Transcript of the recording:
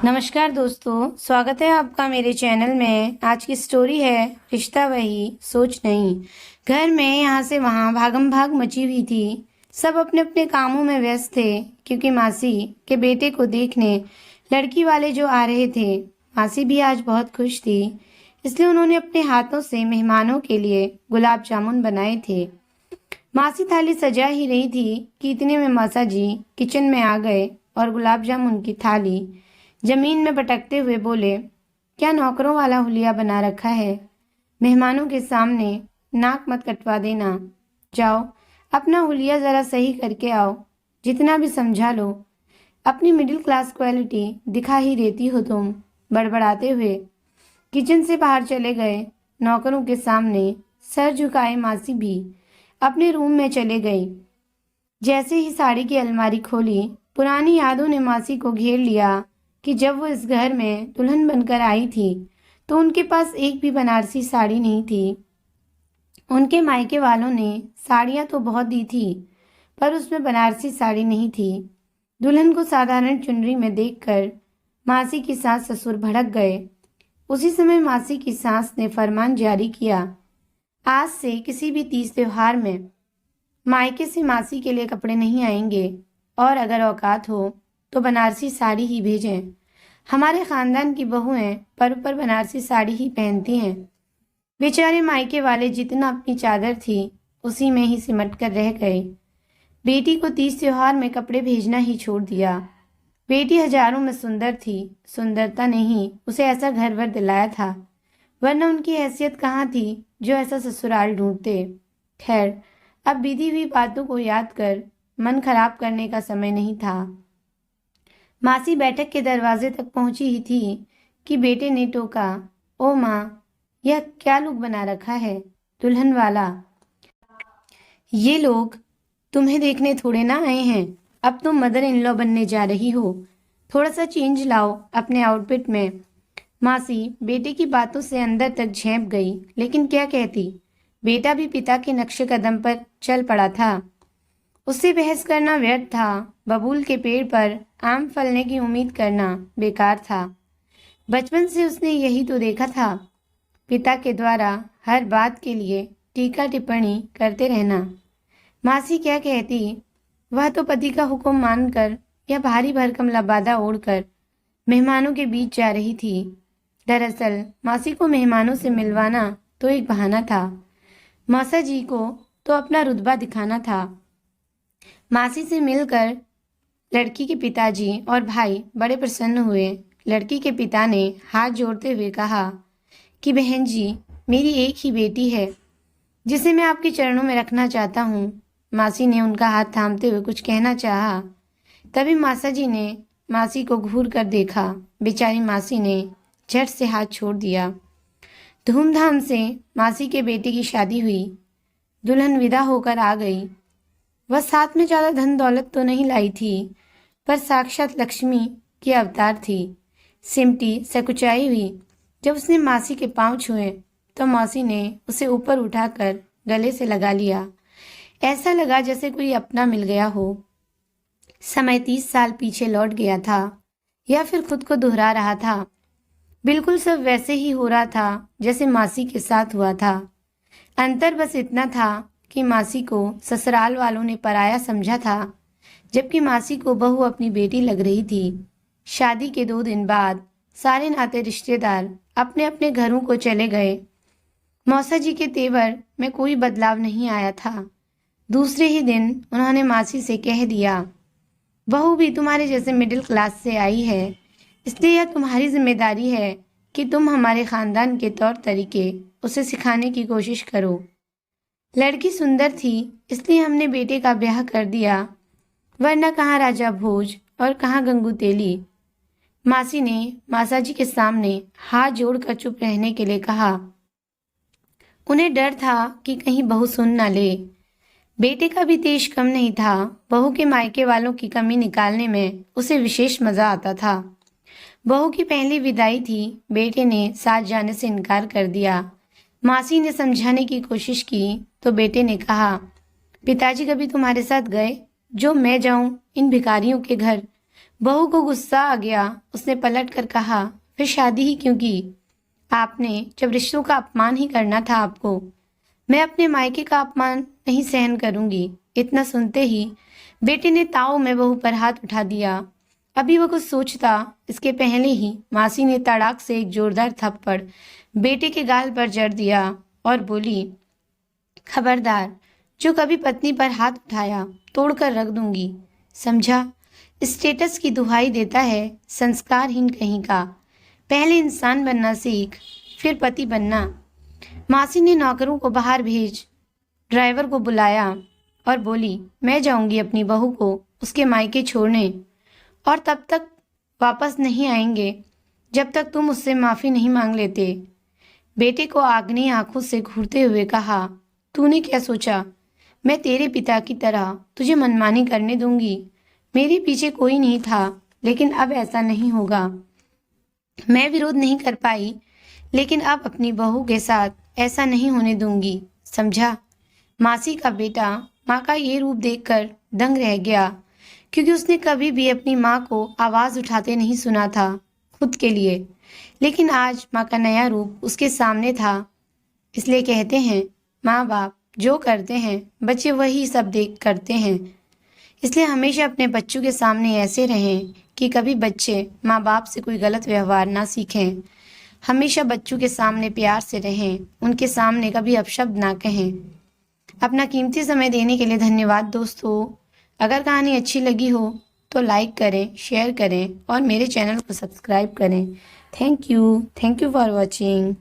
नमस्कार दोस्तों, स्वागत है आपका मेरे चैनल में। आज की स्टोरी है रिश्ता वही सोच नहीं। घर में यहाँ से वहाँ भागम भाग मची हुई थी। सब अपने अपने कामों में व्यस्त थे क्योंकि मासी के बेटे को देखने लड़की वाले जो आ रहे थे। मासी भी आज बहुत खुश थी, इसलिए उन्होंने अपने हाथों से मेहमानों के लिए गुलाब जामुन बनाए थे। मासी थाली सजा ही रही थी कि इतने में मासा जी किचन में आ गए और गुलाब जामुन की थाली जमीन में पटकते हुए बोले, क्या नौकरों वाला हुलिया बना रखा है? मेहमानों के सामने नाक मत कटवा देना। जाओ अपना हुलिया जरा सही करके आओ। जितना भी समझा लो, अपनी मिडिल क्लास क्वालिटी दिखा ही देती हो तुम। बड़बड़ाते हुए किचन से बाहर चले गए। नौकरों के सामने सर झुकाए मासी भी अपने रूम में चले गई। जैसे ही साड़ी की अलमारी खोली, पुरानी यादों ने मासी को घेर लिया कि जब वो इस घर में दुल्हन बनकर आई थी तो उनके पास एक भी बनारसी साड़ी नहीं थी। उनके मायके वालों ने साड़ियाँ तो बहुत दी थी, पर उसमें बनारसी साड़ी नहीं थी। दुल्हन को साधारण चुनरी में देखकर मासी की सास ससुर भड़क गए। उसी समय मासी की सास ने फरमान जारी किया, आज से किसी भी तीज त्योहार में मायके से मासी के लिए कपड़े नहीं आएंगे, और अगर औकात हो तो बनारसी साड़ी ही भेजें। हमारे खानदान की बहुएं पर्व पर बनारसी साड़ी ही पहनती हैं। बेचारे मायके वाले जितना अपनी चादर थी उसी में ही सिमट कर रह गए। बेटी को तीज त्योहार में कपड़े भेजना ही छोड़ दिया। बेटी हजारों में सुंदर थी, सुंदरता ने ही उसे ऐसा घर वर दिलाया था, वरना उनकी हैसियत कहाँ थी जो ऐसा ससुराल ढूंढते। खैर, अब बीती हुई बातों को याद कर मन खराब करने का समय नहीं था। मासी बैठक के दरवाजे तक पहुंची ही थी कि बेटे ने टोका, ओ माँ, यह क्या लुक बना रखा है? दुल्हन वाला। ये लोग तुम्हें देखने थोड़े ना आए हैं। अब तुम मदर इन लॉ बनने जा रही हो। थोड़ा सा चेंज लाओ अपने आउटफिट में। मासी बेटे की बातों से अंदर तक झेंप गई, लेकिन क्या कहती। बेटा भी पिता के नक्शे कदम पर चल पड़ा था। उससे बहस करना व्यर्थ था। बबूल के पेड़ पर आम फलने की उम्मीद करना बेकार था। बचपन से उसने यही तो देखा था, पिता के द्वारा हर बात के लिए टीका टिप्पणी करते रहना। मासी क्या कहती, वह तो पति का हुक्म मानकर या भारी भरकम लबादा ओढ़कर मेहमानों के बीच जा रही थी। दरअसल मासी को मेहमानों से मिलवाना तो एक बहाना था। मौसा जी को तो अपना रुतबा दिखाना था। मासी से मिलकर लड़की के पिताजी और भाई बड़े प्रसन्न हुए। लड़की के पिता ने हाथ जोड़ते हुए कहा कि बहन जी, मेरी एक ही बेटी है जिसे मैं आपके चरणों में रखना चाहता हूँ। मासी ने उनका हाथ थामते हुए कुछ कहना चाहा, तभी मासा जी ने मासी को घूर कर देखा। बेचारी मासी ने झट से हाथ छोड़ दिया। धूमधाम से मासी के बेटे की शादी हुई। दुल्हन विदा होकर आ गई। वह साथ में ज़्यादा धन दौलत तो नहीं लाई थी, पर साक्षात लक्ष्मी की अवतार थी। सिमटी सकुचाई हुई जब उसने मासी के पांव छुए तो मासी ने उसे ऊपर उठाकर गले से लगा लिया। ऐसा लगा जैसे कोई अपना मिल गया हो। समय 30 साल पीछे लौट गया था, या फिर खुद को दोहरा रहा था। बिल्कुल सब वैसे ही हो रहा था जैसे मासी के साथ हुआ था। अंतर बस इतना था कि मासी को ससुराल वालों ने पराया समझा था, जबकि मासी को बहू अपनी बेटी लग रही थी। शादी के 2 दिन बाद सारे नाते रिश्तेदार अपने अपने घरों को चले गए। मौसा जी के तेवर में कोई बदलाव नहीं आया था। दूसरे ही दिन उन्होंने मासी से कह दिया, बहू भी तुम्हारे जैसे मिडिल क्लास से आई है, इसलिए यह तुम्हारी जिम्मेदारी है कि तुम हमारे खानदान के तौर तरीके उसे सिखाने की कोशिश करो। लड़की सुंदर थी, इसलिए हमने बेटे का ब्याह कर दिया, वरना कहाँ राजा भोज और कहाँ गंगू तेली। मासी ने मासा जी के सामने हाथ जोड़कर चुप रहने के लिए कहा। उन्हें डर था कि कहीं बहू सुन न ले। बेटे का भी तेज कम नहीं था। बहू के मायके वालों की कमी निकालने में उसे विशेष मजा आता था। बहू की पहली विदाई थी। बेटे ने साथ जाने से इनकार कर दिया। मासी ने समझाने की कोशिश की तो बेटे ने कहा, पिताजी कभी तुम्हारे साथ गए जो मैं जाऊं इन भिखारियों के घर? बहू को गुस्सा आ गया। उसने पलट कर कहा, फिर शादी ही क्यों की? आपने, जब रिश्तों का अपमान ही करना था आपको। मैं अपने मायके का अपमान नहीं सहन करूंगी। इतना सुनते ही बेटे ने ताव में बहू पर हाथ उठा दिया। अभी वह कुछ सोचता, इसके पहले ही मासी ने तड़ाक से एक जोरदार थप्पड़ बेटे के गाल पर जड़ दिया और बोली, खबरदार, जो कभी पत्नी पर हाथ उठाया तोड़कर रख दूंगी, समझा? स्टेटस की दुहाई देता है, संस्कारहीन कहीं का। पहले इंसान बनना सीख, फिर पति बनना। मासी ने नौकरों को बाहर भेज ड्राइवर को बुलाया और बोली, मैं जाऊंगी अपनी बहू को उसके मायके छोड़ने, और तब तक वापस नहीं आएंगे जब तक तुम उससे माफ़ी नहीं मांग लेते। बेटे को आग्नेय आंखों से घूरते हुए कहा, तूने क्या सोचा? मैं तेरे पिता की तरह तुझे मनमानी करने दूंगी? मेरे पीछे कोई नहीं था, लेकिन अब ऐसा नहीं होगा। मैं विरोध नहीं कर पाई, लेकिन अब अपनी बहू के साथ ऐसा नहीं होने दूंगी, समझा? मासी का बेटा माँ का ये रूप देखकर दंग रह गया, क्योंकि उसने कभी भी अपनी माँ को आवाज़ उठाते नहीं सुना था खुद के लिए। लेकिन आज माँ का नया रूप उसके सामने था। इसलिए कहते हैं, माँ बाप जो करते हैं बच्चे वही सब देख करते हैं। इसलिए हमेशा अपने बच्चों के सामने ऐसे रहें कि कभी बच्चे माँ बाप से कोई गलत व्यवहार ना सीखें। हमेशा बच्चों के सामने प्यार से रहें, उनके सामने कभी अपशब्द ना कहें। अपना कीमती समय देने के लिए धन्यवाद दोस्तों। अगर कहानी अच्छी लगी हो तो लाइक करें, शेयर करें और मेरे चैनल को सब्सक्राइब करें। Thank you for watching.